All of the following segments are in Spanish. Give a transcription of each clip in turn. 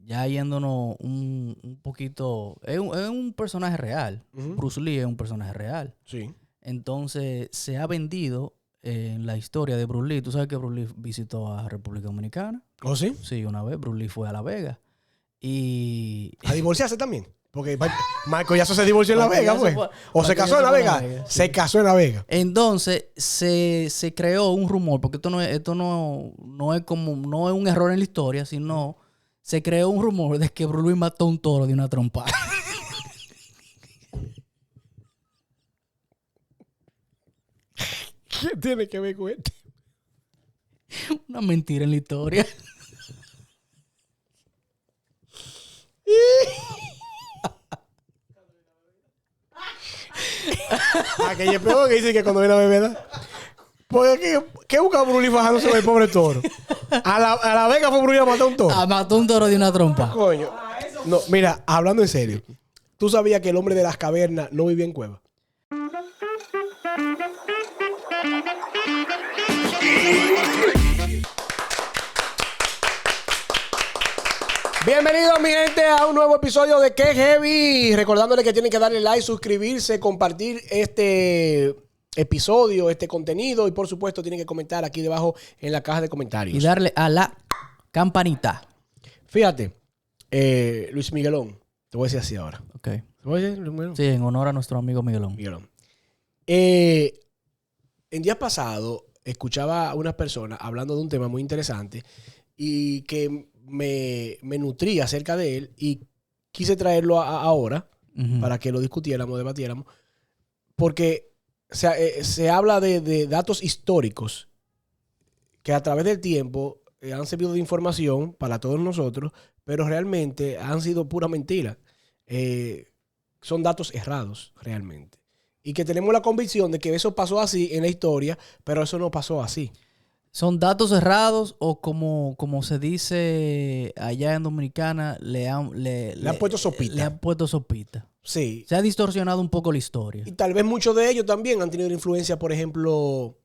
ya yéndonos un poquito... Es un personaje real. Bruce Lee es un personaje real. Sí. Entonces, se ha vendido en la historia de Bruce Lee. ¿Tú sabes que Bruce Lee visitó a República Dominicana? ¿Oh, sí? Sí, una vez Bruce Lee fue a La Vega. Y... ¿A divorciarse también? Porque Michael Jackson se divorció en La Vega, pues. ¿O se casó en La Vega? Se casó en La Vega. Entonces, se creó un rumor, porque esto no es un error en la historia, sino se creó un rumor de que Bruce Lee mató a un toro de una trompada. ¿Qué tiene que ver con esto? Una mentira en la historia. Que es peor que dice que cuando viene a beber, ¿verdad? Porque ¿qué busca Bruce Lee fajándose con el pobre toro? A la Vega fue Bruce Lee a matar un toro. Mató un toro de una trompa. Coño. No, mira, hablando en serio. ¿Tú sabías que el hombre de las cavernas no vivía en cuevas? Bienvenidos mi gente a un nuevo episodio de Que Heavy. Recordándole que tienen que darle like, suscribirse, compartir este episodio, este contenido y por supuesto tienen que comentar aquí debajo en la caja de comentarios. Y darle a la campanita. Fíjate, Luis Miguelón, te voy a decir así ahora. Ok. ¿Te voy a decir, Luis Miguelón? Sí, en honor a nuestro amigo Miguelón. Miguelón. En días pasados escuchaba a unas personas hablando de un tema muy interesante y que me nutrí acerca de él y quise traerlo ahora para que lo discutiéramos, debatiéramos, porque se habla de datos históricos que a través del tiempo han servido de información para todos nosotros, pero realmente han sido pura mentira. Son datos errados realmente. Y que tenemos la convicción de que eso pasó así en la historia, pero eso no pasó así. ¿Son datos errados o como se dice allá en Dominicana, le han puesto sopita? Le han puesto sopita. Sí. Se ha distorsionado un poco la historia. Y tal vez muchos de ellos también han tenido influencia, por ejemplo,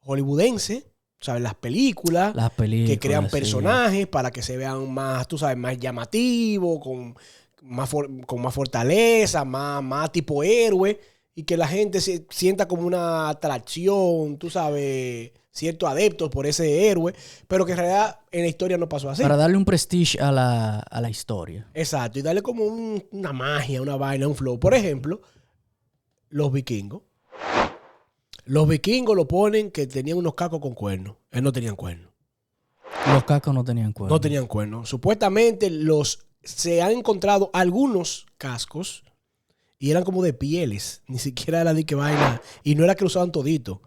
hollywoodense, ¿sabes? Las películas que crean personajes para que se vean más, tú sabes, más llamativos, con más fortaleza, más tipo héroe, y que la gente se sienta como una atracción, tú sabes, ciertos adeptos por ese héroe, pero que en realidad en la historia no pasó así. Para darle un prestige a la historia. Exacto, y darle como una magia, una vaina, un flow. Por ejemplo, los vikingos. Los vikingos lo ponen que tenían unos cacos con cuernos. Ellos no tenían cuernos. Los cacos no tenían cuernos. No tenían cuernos. Supuestamente se han encontrado algunos cascos y eran como de pieles. Ni siquiera era de que vaina. Y no era que lo usaban todito.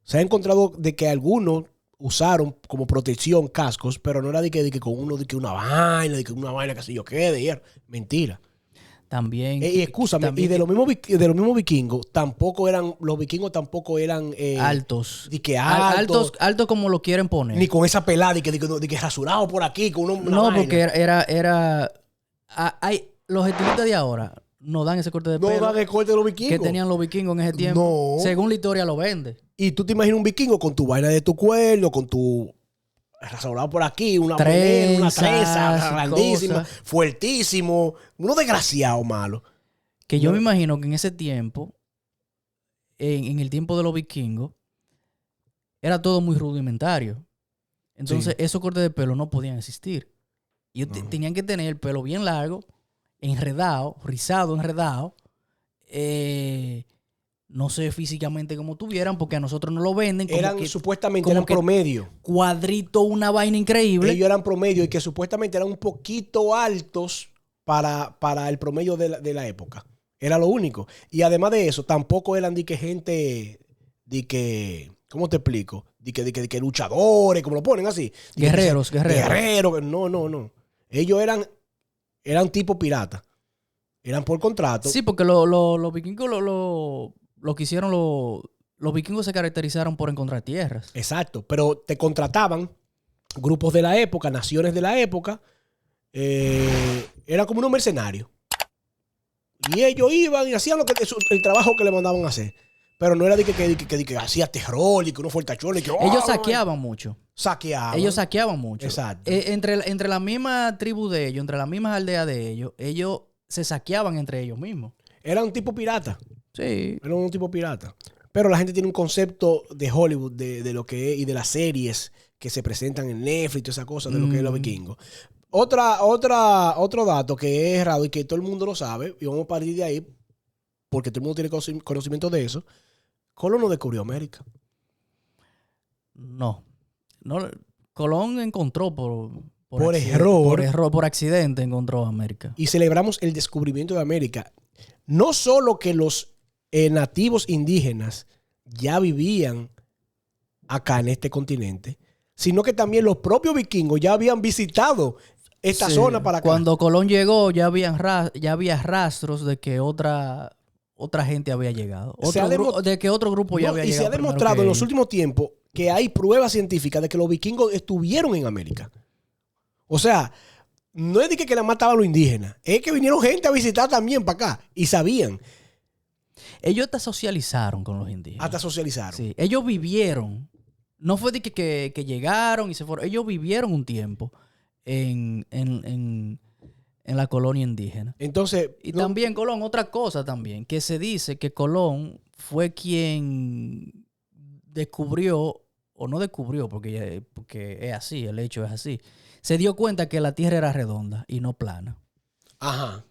Se ha encontrado de que algunos usaron como protección cascos, pero no era de que con uno, de que una vaina que si yo qué, de hierro. Mentira. También. Y excúsame, también, y de los mismos vikingos, los vikingos tampoco eran altos. De que altos como lo quieren poner. Ni con esa pelada, de que rasurado por aquí, con una no, vaina. Porque era los estilistas de ahora no dan ese corte de pelo. No dan el corte de los vikingos. Que tenían los vikingos en ese tiempo. No. Según la historia lo vende. Y tú te imaginas un vikingo con tu vaina de tu cuerno, con tu rasurado por aquí, una trenza grandísima, fuertísimo, uno desgraciado malo. Que yo me imagino que en ese tiempo, en el tiempo de los vikingos, era todo muy rudimentario. Entonces, esos cortes de pelo no podían existir. Y tenían que tener el pelo bien largo, enredado, rizado, enredado. No sé físicamente cómo tuvieran, porque a nosotros no lo venden. Supuestamente eran promedio. Cuadrito, una vaina increíble. Ellos eran promedio y que supuestamente eran un poquito altos para el promedio de la época. Era lo único. Y además de eso, tampoco eran de que gente, de que, ¿cómo te explico? De que luchadores, como lo ponen así. Guerreros. No. Ellos eran tipo pirata. Eran por contrato. Sí, porque los vikingos lo que hicieron, los vikingos se caracterizaron por encontrar tierras. Exacto, pero te contrataban grupos de la época, naciones de la época, eran como unos mercenarios. Y ellos iban y hacían el trabajo que le mandaban a hacer. Pero no era de que hacía terror y que uno fue el tachón. Ellos saqueaban mucho. saqueaban. Ellos saqueaban mucho. Exacto. Entre la misma tribu de ellos, entre las mismas aldeas de ellos se saqueaban entre ellos mismos. Era un tipo pirata. Sí. Era un tipo pirata. Pero la gente tiene un concepto de Hollywood, de lo que es, y de las series que se presentan en Netflix y todas esas cosas, de lo que es los vikingos. Otro dato que es errado y que todo el mundo lo sabe, y vamos a partir de ahí, porque todo el mundo tiene conocimiento de eso. Colón no descubrió América. No. Colón encontró Por error. Por accidente encontró América. Y celebramos el descubrimiento de América. No solo que los nativos indígenas ya vivían acá en este continente, sino que también los propios vikingos ya habían visitado esta zona para acá. Cuando Colón llegó ya había rastros de que otra gente había llegado. De que otro grupo ya había llegado. Y se ha demostrado en los últimos tiempos que hay pruebas científicas de que los vikingos estuvieron en América. O sea, no es de que la mataban los indígenas, es que vinieron gente a visitar también para acá y sabían. Ellos hasta socializaron con los indígenas. Hasta socializaron. Sí, ellos vivieron. No fue de que llegaron y se fueron. Ellos vivieron un tiempo en la colonia indígena. Entonces, y también Colón, otra cosa también, que se dice que Colón fue quien descubrió, o no descubrió, porque es así, el hecho es así. Se dio cuenta que la Tierra era redonda y no plana. Ajá.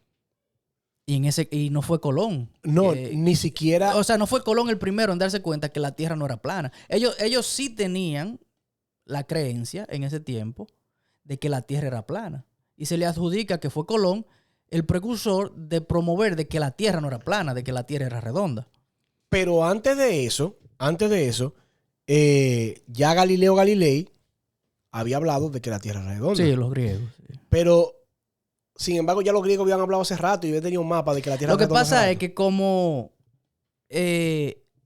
Y no fue Colón. No, ni siquiera. O sea, no fue Colón el primero en darse cuenta que la Tierra no era plana. Ellos sí tenían la creencia en ese tiempo de que la Tierra era plana. Y se le adjudica que fue Colón el precursor de promover de que la Tierra no era plana, de que la Tierra era redonda. Pero antes de eso, ya Galileo Galilei había hablado de que la Tierra era redonda. Sí, los griegos. Sí. Pero, sin embargo, ya los griegos habían hablado hace rato y habían tenido un mapa de que la Tierra era redonda. Lo que pasa es que como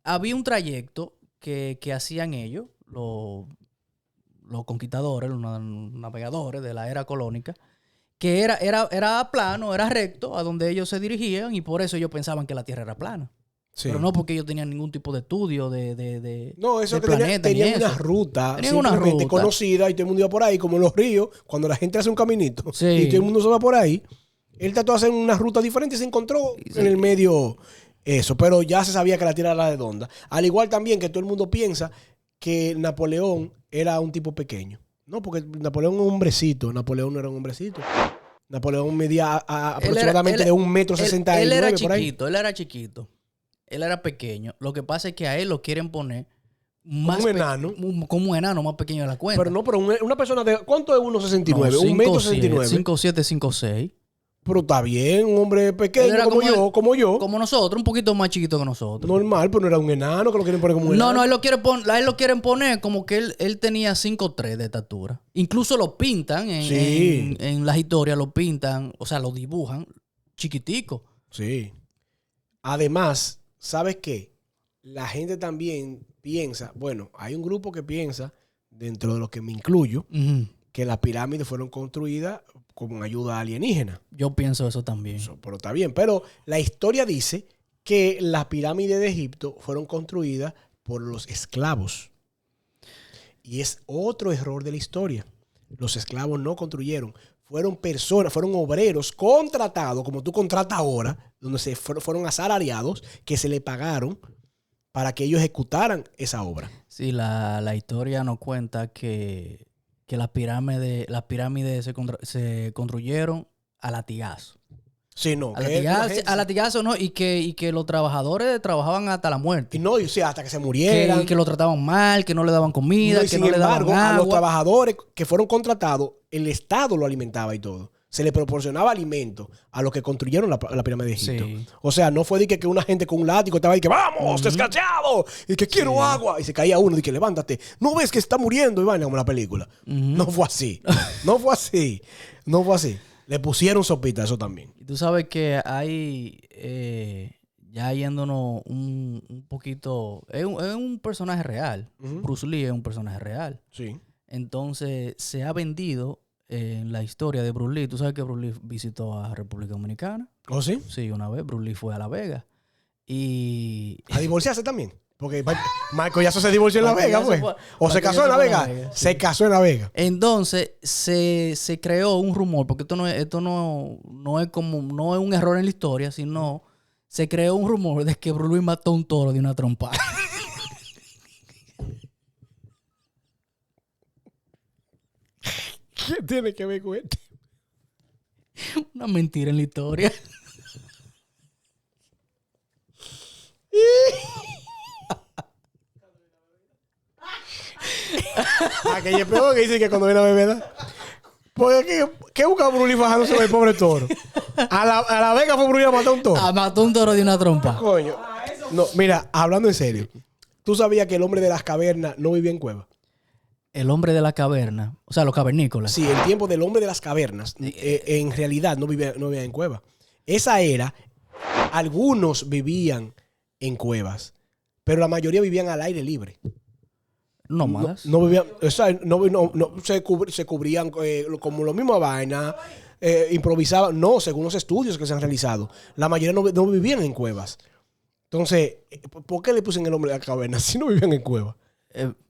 había un trayecto que hacían ellos, los conquistadores, los navegadores de la era colónica, que era plano, era recto a donde ellos se dirigían y por eso ellos pensaban que la Tierra era plana. Sí. Pero no porque ellos tenían ningún tipo de estudio no, eso que tenían una ruta simplemente conocida y todo el mundo iba por ahí, como en los ríos, cuando la gente hace un caminito y todo el mundo se va por ahí. Él trató de hacer una ruta diferente y se encontró en el medio eso, pero ya se sabía que la Tierra era redonda. Al igual también que todo el mundo piensa que Napoleón era un tipo pequeño. No, porque Napoleón es un hombrecito. Napoleón no era un hombrecito. Napoleón medía aproximadamente de 1,69 m. Él era chiquito, él era chiquito. Él era pequeño. Lo que pasa es que a él lo quieren poner más como un enano. Como un enano más pequeño de la cuenta. Pero no, pero una persona de... ¿Cuánto es 1,69? No, 1,69 m. 5'7", 5'6". Pero está bien, un hombre pequeño como yo. Como nosotros, un poquito más chiquito que nosotros. Normal, pero no era un enano que lo quieren poner como un enano. No, él lo quieren poner como que él tenía 5'3" de estatura. Incluso lo pintan en las historias, lo pintan, o sea, lo dibujan chiquitico. Sí. Además, ¿sabes qué? La gente también piensa, bueno, hay un grupo que piensa, dentro de los que me incluyo, que las pirámides fueron construidas con ayuda alienígena. Yo pienso eso también. Pero está bien. Pero la historia dice que las pirámides de Egipto fueron construidas por los esclavos. Y es otro error de la historia. Los esclavos no construyeron. Fueron personas, fueron obreros contratados, como tú contratas ahora, donde se fueron asalariados, que se le pagaron para que ellos ejecutaran esa obra. Sí, la historia nos cuenta que las pirámides se construyeron a latigazo. Sí, no. A latigazo, no. Y que los trabajadores trabajaban hasta la muerte. Y no, o sea, hasta que se murieran. Que lo trataban mal, que no le daban comida, que no le daban agua. A los trabajadores que fueron contratados, el Estado lo alimentaba y todo. Se le proporcionaba alimento a los que construyeron la pirámide de Egipto. Sí. O sea, no fue de que una gente con un látigo estaba ahí que ¡vamos, desgraciado! Y que quiero agua. Y se caía uno y que levántate. ¿No ves que está muriendo? Y vaina como la película. No fue así. No fue así. No fue así. Le pusieron sopita a eso también. Y tú sabes que hay, ya yéndonos un poquito, es un personaje real. Bruce Lee es un personaje real. Sí. Entonces, se ha vendido en la historia de Bruce Lee. ¿Tú sabes que Bruce Lee visitó a República Dominicana? ¿Oh, sí? Sí, una vez. Bruce Lee fue a La Vega. Y... ¿A divorciarse también? Porque Michael Jackson se divorció en La Vega, pues. O se casó en La Vega. Se casó en La Vega. Entonces, se creó un rumor, porque esto no es como, no es un error en la historia, sino se creó un rumor de que Bruce Lee mató a un toro de una trompada. ¿Qué tiene que ver con esto? Una mentira en la historia. Que es peor que dice que cuando viene a beber, ¿verdad? Porque ¿qué busca Bruce Lee bajándose con el pobre toro? A la Vega fue Bruce Lee a matar un toro. Mató un toro de una trompa. Coño. No, mira, hablando en serio. ¿Tú sabías que el hombre de las cavernas no vivía en cuevas? El hombre de la caverna, o sea, los cavernícolas. Sí, el tiempo del hombre de las cavernas, en realidad no vivía en cuevas. Esa era, algunos vivían en cuevas, pero la mayoría vivían al aire libre. Nómadas. No vivían, o sea, se cubrían como lo mismo vaina, improvisaban. No, según los estudios que se han realizado, la mayoría no vivían en cuevas. Entonces, ¿por qué le pusieron el nombre de la caverna si no vivían en cuevas?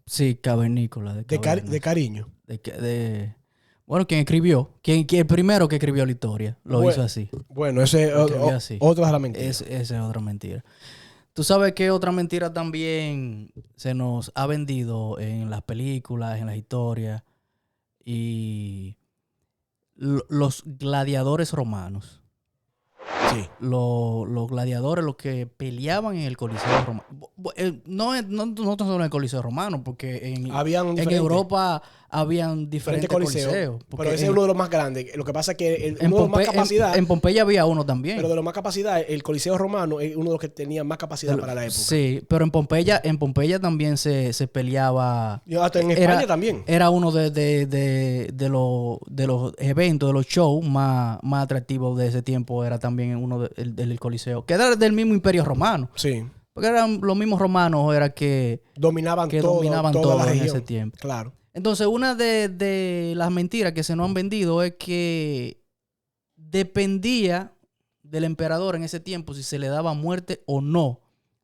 Sí, cavernícola. De cariño. Bueno, quien escribió, el primero que escribió la historia, lo hizo así. Bueno, ese es otra de las mentiras. Esa es otra mentira. ¿Tú sabes qué otra mentira también se nos ha vendido en las películas, en las historias? Y los gladiadores romanos. Sí. Los gladiadores, los que peleaban en el Coliseo Romano. No solo en el Coliseo Romano, porque en Europa habían diferentes coliseos. Pero ese es uno de los más grandes. Lo que pasa es que uno de los más capacidad. En Pompeya había uno también. Pero de los más capacidad, el Coliseo Romano es uno de los que tenía más capacidad para la época. Sí, pero en Pompeya también se peleaba. Y hasta en España también. Era uno de los eventos, de los shows más atractivos de ese tiempo. Era también uno del Coliseo, que era del mismo Imperio Romano. Sí. Porque eran los mismos romanos que dominaban todo la en región. ese tiempo. Claro. Entonces, una de las mentiras que se nos han vendido es que dependía del emperador en ese tiempo si se le daba muerte o no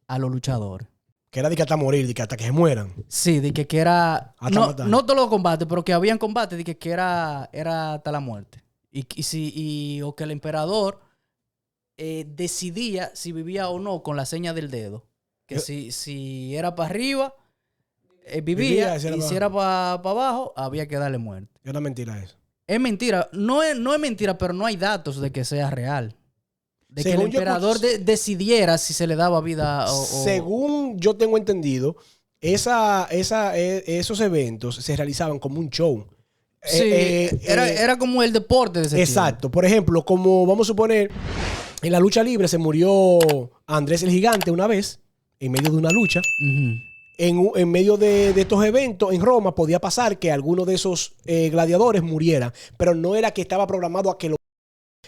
a los luchadores. Que era de que hasta morir, de que hasta que se mueran. Sí, de que era... No todos los combates, pero que habían combates de que era hasta la muerte. O que el emperador decidía si vivía o no con la seña del dedo. Que si era para arriba... vivía y si era para abajo, había que darle muerte. Es una mentira eso. Es mentira. No es mentira, pero no hay datos de que sea real. De que el emperador decidiera si se le daba vida o... Según yo tengo entendido, esos eventos se realizaban como un show. Sí, era como el deporte de ese tiempo. Exacto. Por ejemplo, como vamos a suponer, en la lucha libre se murió Andrés el Gigante una vez, en medio de una lucha. Uh-huh. En medio de estos eventos en Roma podía pasar que alguno de esos gladiadores muriera, pero no era que estaba programado a que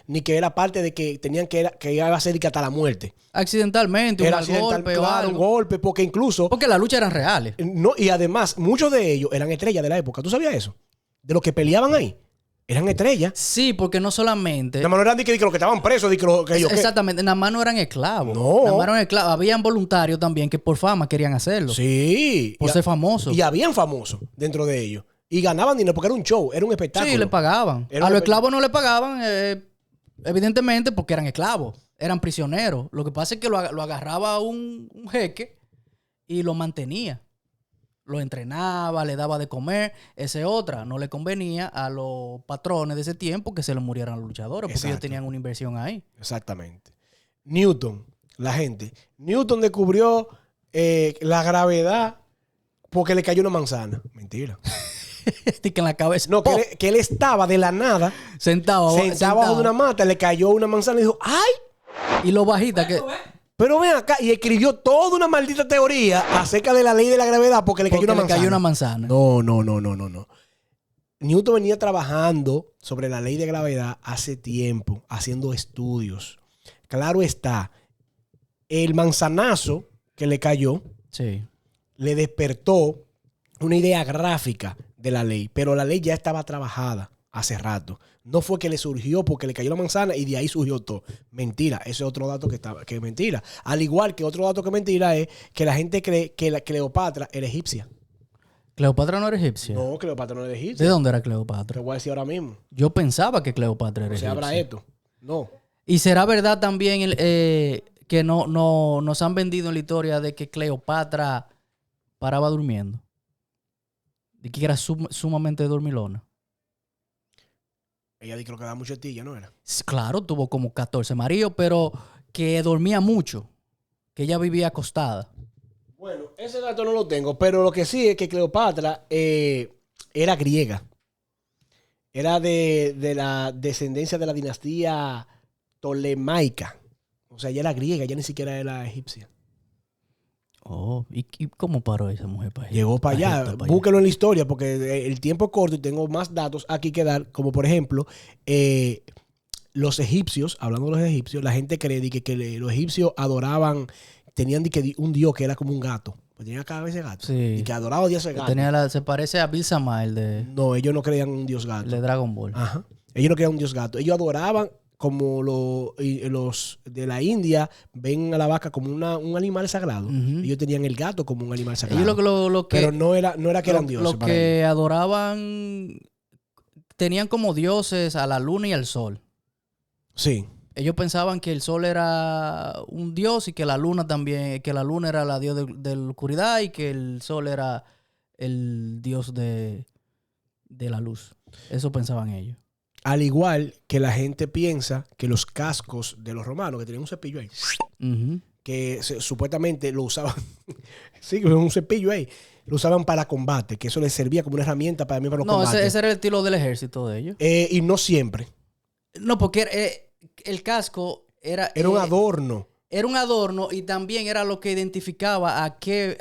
ni que era parte de que tenían que iba a ser hasta la muerte. Accidentalmente, un golpe, porque incluso... Porque las luchas eran reales. No, y además, muchos de ellos eran estrellas de la época. ¿Tú sabías eso? De los que peleaban ahí. Eran estrellas. Sí, porque no solamente... Nada más no eran de que los que estaban presos. Exactamente. Nada más no eran esclavos. No. Nada más no eran esclavos. Habían voluntarios también que por fama querían hacerlo. Sí. Por ser famosos. Y habían famosos dentro de ellos. Y ganaban dinero porque era un show, era un espectáculo. Sí, le pagaban. A los esclavos no le pagaban, evidentemente, porque eran esclavos. Eran prisioneros. Lo que pasa es que lo agarraba un jeque y lo mantenía. Lo entrenaba, le daba de comer. No le convenía a los patrones de ese tiempo que se le murieran los luchadores. Porque ellos tenían una inversión ahí. Exactamente. Newton descubrió la gravedad porque le cayó una manzana. Mentira. Que en la cabeza. No, que él estaba de la nada. Sentado bajo de una mata, le cayó una manzana y dijo, ¡ay! Y lo bajita que... Pero ven acá, y escribió toda una maldita teoría acerca de la ley de la gravedad porque le cayó una manzana. No. Newton venía trabajando sobre la ley de gravedad hace tiempo, haciendo estudios. Claro está, el manzanazo que le cayó le despertó una idea gráfica de la ley, pero la ley ya estaba trabajada hace rato. No fue que le surgió porque le cayó la manzana y de ahí surgió todo. Mentira. Ese es otro dato que es mentira. Al igual que otro dato que es mentira es que la gente cree que la Cleopatra era egipcia. ¿Cleopatra no era egipcia? No, Cleopatra no era egipcia. ¿De dónde era Te Cleopatra? voy a decir ahora mismo. Yo pensaba que Cleopatra era O sea, egipcia. habrá esto. No. ¿Y será verdad también que no nos han vendido en la historia de que Cleopatra paraba durmiendo? De que era sumamente dormilona. Ella dijo que da mucho tilla, ¿no era? Claro, tuvo como 14 maridos, pero que dormía mucho. Que ella vivía acostada. Bueno, ese dato no lo tengo, pero lo que sí es que Cleopatra era griega. Era de la descendencia de la dinastía tolemaica. O sea, ella era griega, ella ni siquiera era egipcia. Oh, ¿y cómo paró esa mujer para Llegó para allá. Búsquelo en la historia porque el tiempo es corto y tengo más datos aquí que dar. Como por ejemplo, los egipcios, hablando de los egipcios, la gente cree que los egipcios adoraban, tenían un dios que era como un gato. Pues tenía cada vez ese gato. Sí. Y que adoraba a Dios ese gato. Se parece a Bill Samael No, ellos no creían un dios gato. de Dragon Ball. Ajá. Ellos no creían un dios gato. Ellos adoraban como los de la India ven a la vaca como un animal sagrado. Ellos tenían el gato como un animal sagrado. Ellos pero no era que eran dioses. Los que adoraban tenían como dioses a la luna y al sol. Sí. Ellos pensaban que el sol era un dios y que la luna también, que la luna era la dios de la oscuridad y que el sol era el dios de la luz. Eso pensaban ellos. Al igual que la gente piensa que los cascos de los romanos, que tenían un cepillo ahí, que supuestamente lo usaban, sí, un cepillo ahí, lo usaban para combate, que eso les servía como una herramienta para los combates. No, ese era el estilo del ejército de ellos. Y no siempre. No, porque el casco era un adorno. Era un adorno y también era lo que identificaba a qué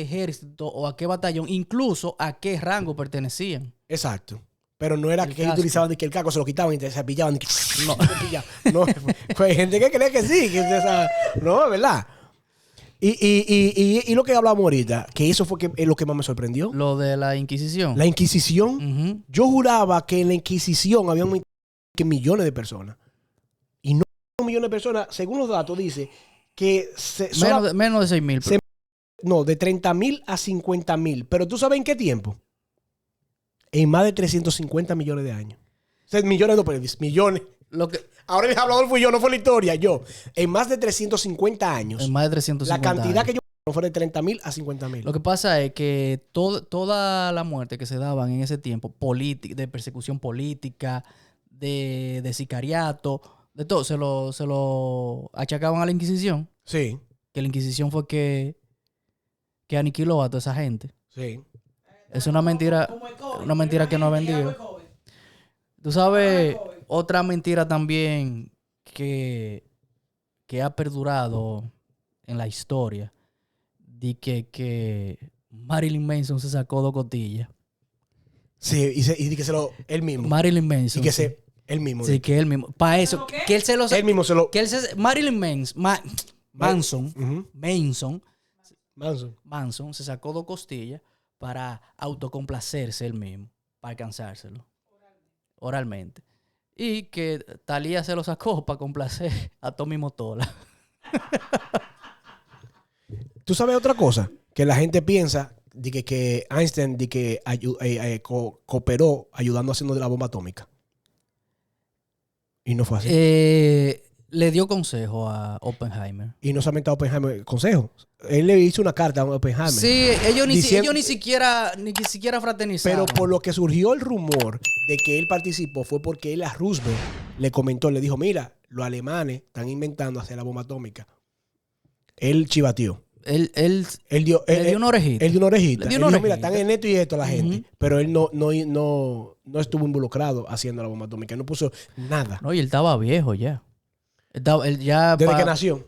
ejército o a qué batallón, incluso a qué rango pertenecían. Exacto. Pero no era que ellos utilizaban de que el casco se lo quitaban y se pillaban. No. No, pues hay gente que cree que sí. No, es verdad. Y lo que hablamos ahorita, que eso fue lo que más me sorprendió. Lo de la Inquisición. La Inquisición. Yo juraba que en la Inquisición había millones de personas. Y no millones de personas, según los datos, dice que... menos de 6,000. No, de 30,000 a 50,000. Pero ¿tú sabes en qué tiempo? En más de 350 millones de años. O sea, millones, no, pero millones. Ahora el hablador fui yo, no fue la historia, yo. En más de 350 años. En más de 350 la cantidad años. Que yo fue de 30,000 a 50,000. Lo que pasa es que toda la muerte que se daban en ese tiempo, de persecución política, de sicariato, de todo, se lo achacaban a la Inquisición. Sí. Que la Inquisición fue que aniquiló a toda esa gente. Sí. Es una mentira que no ha vendido. Tú sabes, otra mentira también que ha perdurado en la historia, de que Marilyn Manson se sacó 2 costillas. Sí, y que él mismo. Marilyn Manson. Y que él mismo. Sí, que él mismo. Para eso, que él se lo... Él mismo se lo... Marilyn Manson. Manson se sacó 2 costillas para autocomplacerse él mismo, para alcanzárselo. Oralmente. Y que Thalía se lo sacó para complacer a Tommy Motola. ¿Tú sabes otra cosa? Que la gente piensa de que Einstein cooperó ayudando haciendo de la bomba atómica. Y no fue así. Le dio consejo a Oppenheimer. Y no solamente a Oppenheimer, consejo. Él le hizo una carta a Oppenheimer. Sí, ellos ni siquiera fraternizaron. Pero por lo que surgió el rumor de que él participó fue porque él a Roosevelt le comentó, le dijo, mira, los alemanes están inventando hacer la bomba atómica. Él chivateó. Él dio una orejita. Él dio una orejita. Él dijo, mira, están en esto y esto la gente. Pero él no estuvo involucrado haciendo la bomba atómica. Él no puso nada. No, y él estaba viejo ya. Él ya desde que nació.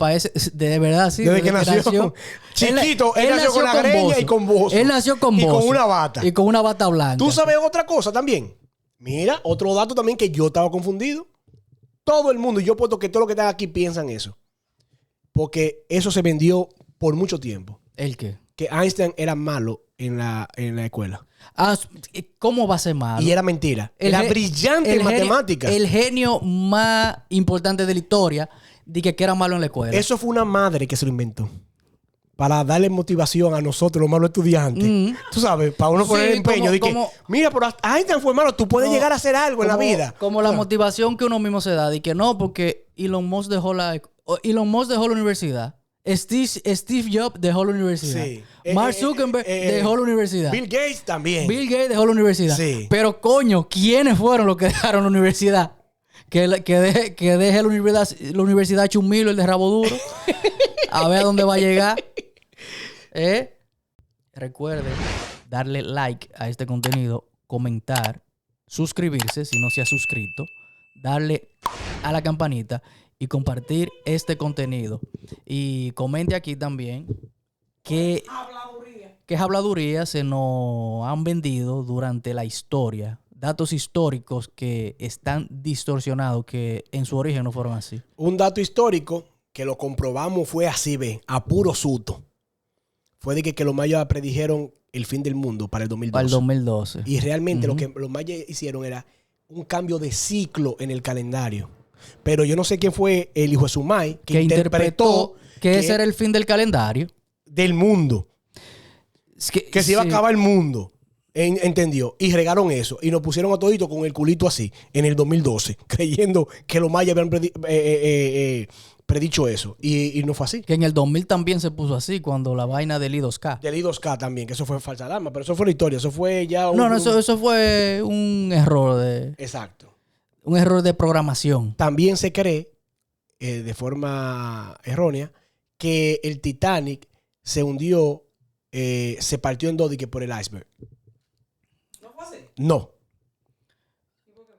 De verdad, sí. Desde que nació. Chiquito, él nació con la greña y con bozo. Él nació con bozo. Y con una bata. Y con una bata blanca. ¿Tú sabes otra cosa también? Mira, otro dato también que yo estaba confundido. Todo el mundo, y yo puesto que todos los que están aquí piensan eso. Porque eso se vendió por mucho tiempo. ¿El qué? Que Einstein era malo en la escuela. ¿Cómo va a ser malo? Y era mentira. Era brillante en matemáticas. El genio más importante de la historia dije que era malo en la escuela. Eso fue una madre que se lo inventó. Para darle motivación a nosotros, los malos estudiantes. Tú sabes, para uno poner empeño. Mira, pero Einstein fue malo, tú puedes llegar a hacer algo en la vida. Como la motivación que uno mismo se da. De que no, porque Elon Musk dejó la universidad. Steve Jobs dejó la universidad. Sí. Mark Zuckerberg dejó la universidad. Bill Gates también. Bill Gates dejó la universidad. Sí. Pero coño, ¿quiénes fueron los que dejaron la universidad? Que deje la universidad Chumilo, el de rabo duro. A ver a dónde va a llegar. Recuerde darle like a este contenido, comentar, suscribirse si no se ha suscrito, darle a la campanita y compartir este contenido. Y comente aquí también qué habladuría se nos han vendido durante la historia. Datos históricos que están distorsionados, que en su origen no fueron así. Un dato histórico que lo comprobamos fue así, a puro susto. Fue de que los mayas predijeron el fin del mundo para el 2012. Para el 2012. Y realmente lo que los mayas hicieron era un cambio de ciclo en el calendario. Pero yo no sé quién fue el hijo de Sumai que interpretó que ese era el fin del calendario. Del mundo. Que se iba a acabar el mundo. Entendió. Y regaron eso. Y nos pusieron a todito con el culito así en el 2012. Creyendo que los mayas habían predicho eso. Y no fue así. Que en el 2000 también se puso así, cuando la vaina del I2K. Del I2K también, que eso fue falsa alarma. Pero eso fue la historia. Eso fue ya eso fue un error de... Exacto. Un error de programación. También se cree, de forma errónea, que el Titanic se hundió, se partió en dos por el iceberg. ¿No fue así? No.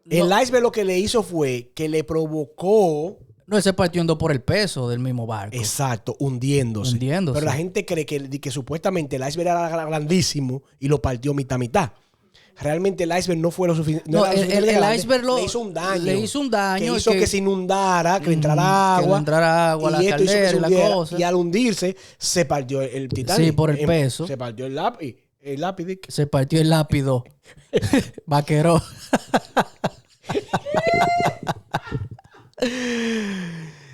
El iceberg lo que le hizo fue que le provocó... No, se partió en dos por el peso del mismo barco. Exacto, hundiéndose. Pero la gente cree que supuestamente el iceberg era grandísimo y lo partió mitad. Realmente el iceberg no fue lo suficiente. El iceberg le hizo un daño. Le hizo un daño. Que hizo que se inundara, que le entrara agua. Que le entrara agua, la caldera y la cosa. Y al hundirse, se partió el Titanic. Sí, por el peso. Se partió el lápiz. Se partió el lápido. Vaquero.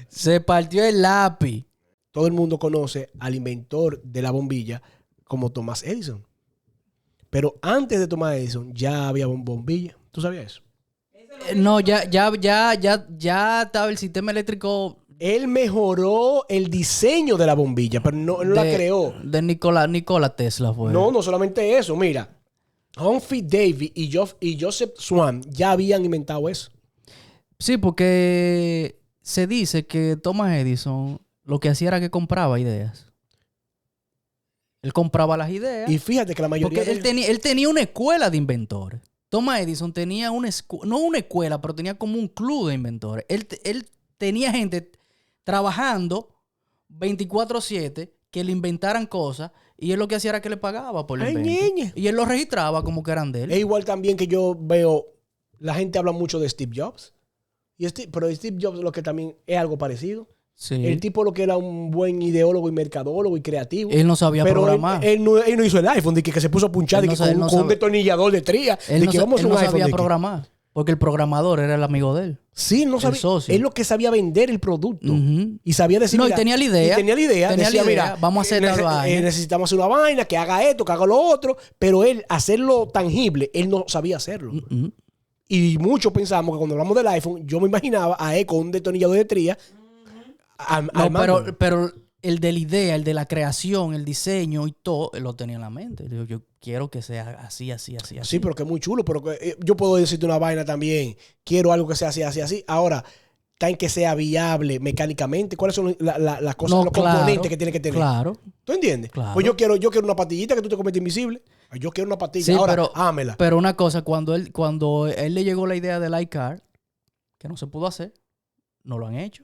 Se partió el lápiz. Todo el mundo conoce al inventor de la bombilla como Thomas Edison. Pero antes de Thomas Edison ya había bombilla. ¿Tú sabías eso? No, ya estaba el sistema eléctrico. Él mejoró el diseño de la bombilla, pero no la creó. De Nikola Tesla fue. No solamente eso. Mira, Humphrey Davy y Joseph Swan ya habían inventado eso. Sí, porque se dice que Thomas Edison lo que hacía era que compraba ideas. Él compraba las ideas. Y fíjate que la mayoría... Porque él tenía una escuela de inventores. Thomas Edison tenía no una escuela, pero tenía como un club de inventores. Él tenía gente trabajando 24/7 que le inventaran cosas y él lo que hacía era que le pagaba por el invento. Y él lo registraba como que eran de él. Es igual también que yo veo... La gente habla mucho de Steve Jobs. Pero Steve Jobs lo que también es algo parecido. Sí. El tipo lo que era un buen ideólogo y mercadólogo y creativo. Él no sabía programar. Él no hizo el iPhone, que se puso a punchar con un destornillador de tría. Él no sabía programar. Porque el programador era el amigo de él. Sí, no sabía. Él lo que sabía vender el producto. Y sabía decir... No, y tenía la idea. Decía, mira, vamos a hacer tal vaina. Necesitamos hacer una vaina, que haga esto, que haga lo otro. Pero él, hacerlo tangible, él no sabía hacerlo. Y muchos pensamos que cuando hablamos del iPhone, yo me imaginaba a él con un destornillador de tría. Pero el de la idea, el de la creación, el diseño y todo, él lo tenía en la mente. Yo quiero que sea así. Sí, pero que es muy chulo. Pero yo puedo decirte una vaina también. Quiero algo que sea así. Ahora, está en que sea viable mecánicamente. ¿Cuáles son las cosas, los componentes que tiene que tener? Claro. ¿Tú entiendes? Claro. Pues yo quiero una pastillita que tú te conviertes invisible. Yo quiero una pastilla. Sí, ahora, hámela. Pero una cosa, cuando él le llegó la idea del iCar, que no se pudo hacer, no lo han hecho.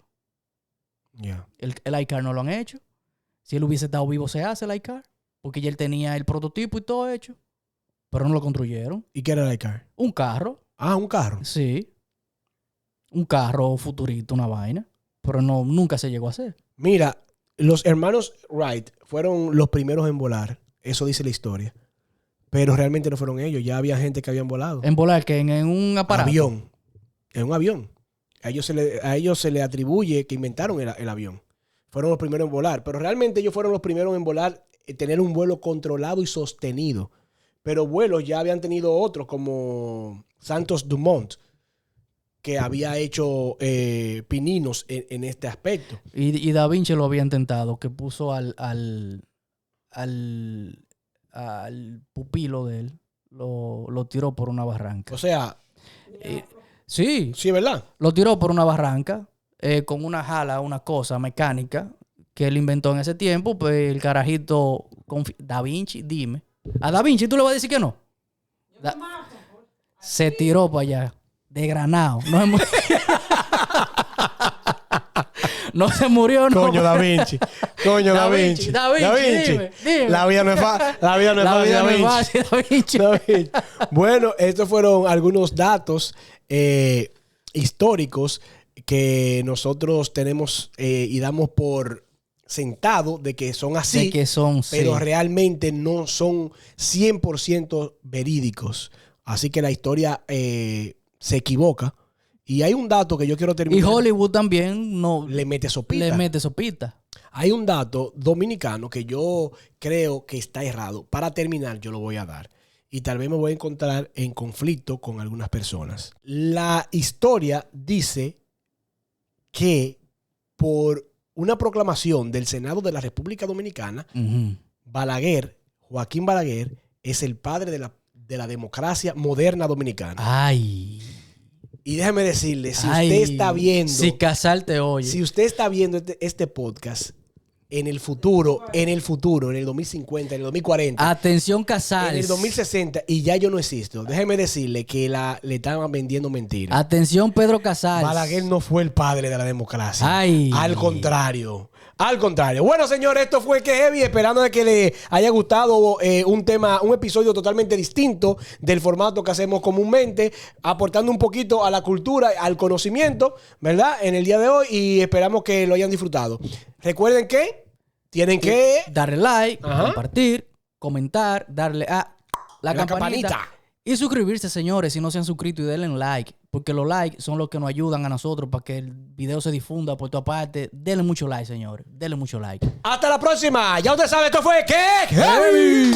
Yeah. El iCar no lo han hecho. Si él hubiese estado vivo, se hace el iCar. Porque ya él tenía el prototipo y todo hecho. Pero no lo construyeron. ¿Y qué era el iCar? Un carro. Ah, un carro. Sí. Un carro futurista, una vaina. Pero nunca se llegó a hacer. Mira, los hermanos Wright fueron los primeros en volar. Eso dice la historia. Pero realmente no fueron ellos. Ya había gente que habían volado. En volar, que en un aparato. Avión. En un avión. A ellos se le atribuye que inventaron el avión. Fueron los primeros en volar. Pero realmente ellos fueron los primeros en volar, tener un vuelo controlado y sostenido. Pero vuelos ya habían tenido otros, como Santos Dumont, que había hecho pininos en este aspecto. Y Da Vinci lo había intentado, que puso al pupilo de él, lo tiró por una barranca. O sea, Sí, sí, ¿verdad? lo tiró por una barranca con una jala, una cosa mecánica que él inventó en ese tiempo. Pues el carajito, Da Vinci, dime. A Da Vinci tú le vas a decir que no. Se tiró para allá, de granado. No se murió, no. Coño, Da Vinci. Coño, Da Vinci. Da Vinci. Dime. La vida no es fácil. La vida no es fácil, Da Vinci. Da Vinci. Da Vinci. Bueno, estos fueron algunos datos históricos que nosotros tenemos y damos por sentado de que son así, De que son, pero sí. realmente no son 100% verídicos. Así que la historia se equivoca. Y hay un dato que yo quiero terminar. Y Hollywood también no le mete sopita. le mete sopita. Hay un dato dominicano que yo creo que está errado. Para terminar, yo lo voy a dar. Y tal vez me voy a encontrar en conflicto con algunas personas. La historia dice que por una proclamación del Senado de la República Dominicana, Uh-huh. Joaquín Balaguer, es el padre de la democracia moderna dominicana. Ay. Y déjame decirle, si Ay. usted está viendo... Si Casal te oye. Si usted está viendo este podcast en el futuro, en el 2050, en el 2040, Atención, Casal. en el 2060 y ya yo no existo, déjeme decirle que le estaban vendiendo mentiras. Atención, Pedro Casal. Balaguer no fue el padre de la democracia. Ay. Al contrario. Al contrario. Bueno, señores, esto fue Que Heavy. Esperando de que le haya gustado un episodio totalmente distinto del formato que hacemos comúnmente, aportando un poquito a la cultura, al conocimiento, ¿verdad? En el día de hoy, y esperamos que lo hayan disfrutado. Recuerden que tienen que darle like, Ajá. compartir, comentar, darle a la campanita. Y suscribirse, señores, si no se han suscrito, y denle un like. Porque los likes son los que nos ayudan a nosotros para que el video se difunda por toda parte. Denle mucho like, señores. Denle mucho like. Hasta la próxima. Ya usted sabe, esto fue Que Heavy.